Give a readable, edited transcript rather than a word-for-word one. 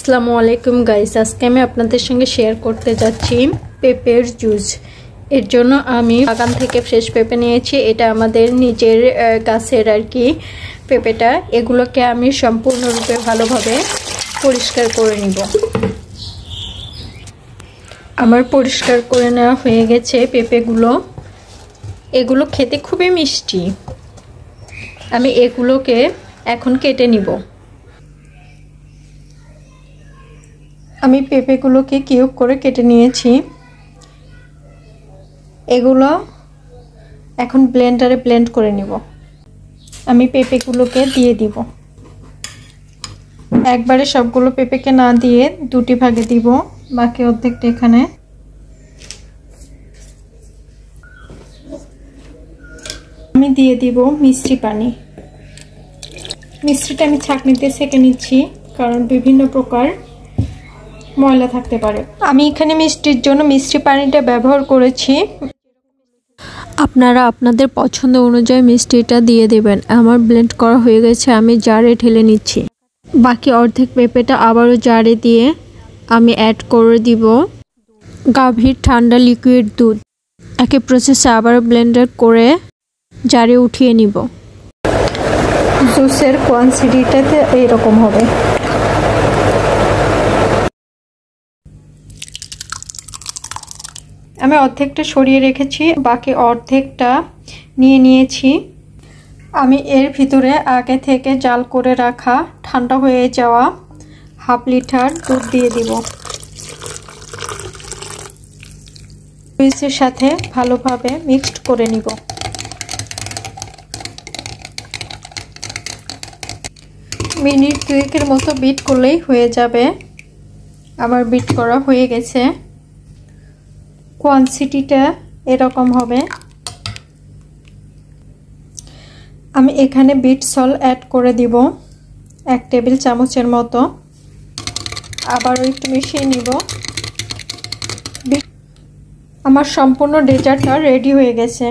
আসসালামু আলাইকুম গাইস, আজকে আমি আপনাদের সঙ্গে শেয়ার করতে যাচ্ছি পেঁপের জুস। এর জন্য আমি বাগান থেকে ফ্রেশ পেঁপে নিয়েছি। এটা আমাদের নিজের গাছের আর কি পেঁপেটা। এগুলোকে আমি সম্পূর্ণরূপে ভালোভাবে পরিষ্কার করে নিব। আমার পরিষ্কার করে নেওয়া হয়ে গেছে পেঁপেগুলো। এগুলো খেতে খুবই মিষ্টি। আমি এগুলোকে এখন কেটে নিব। আমি পেঁপেগুলোকে কিউব করে কেটে নিয়েছি। এগুলো এখন ব্লেন্ডারে ব্লেন্ড করে নিব। আমি পেঁপেগুলোকে দিয়ে দিব। একবারে সবগুলো পেঁপেকে না দিয়ে দুটি ভাগে দিব, বাকি অর্ধেকটা এখানে। আমি দিয়ে দিব মিষ্টি পানি। মিষ্টিটা আমি ছাঁকনিতে ছেঁকে নিচ্ছি, কারণ বিভিন্ন প্রকার ময়লা থাকতে পারে। আমি এখানে মিষ্টির জন্য মিষ্টি পানিটা ব্যবহার করেছি। আপনারা আপনাদের পছন্দ অনুযায়ী মিষ্টিটা দিয়ে দেবেন। আমার ব্লেন্ড করা হয়ে গেছে, আমি জারে ঢেলে নিচ্ছি। বাকি অর্ধেক পেঁপেটা আবারও জারে দিয়ে আমি অ্যাড করে দিব গাভীর ঠান্ডা লিকুইড দুধ। একই প্রসেসে আবারও ব্লেন্ডার করে জারে উঠিয়ে নিব। জুসের কোয়ান্টিটিটাতে এরকম হবে। আমি অর্ধেকটা সরিয়ে রেখেছি, বাকি অর্ধেকটা নিয়ে নিয়েছি। আমি এর ভিতরে আগে থেকে জাল করে রাখা ঠান্ডা হয়ে যাওয়া হাফ লিটার দুধ দিয়ে দিব। জুসের সাথে ভালোভাবে মিক্সড করে নিব। মিনিট 2 মতো বিট করলেই হয়ে যাবে। আমার বিট করা হয়ে গেছে। কোয়ান্টিটিটা এরকম হবে। আমি এখানে বিট সল্ট অ্যাড করে দিব 1 টেবিল চামচের মতো। আবারও একটু মিশিয়ে নিব। আমার সম্পূর্ণ ডেজার্টটা রেডি হয়ে গেছে।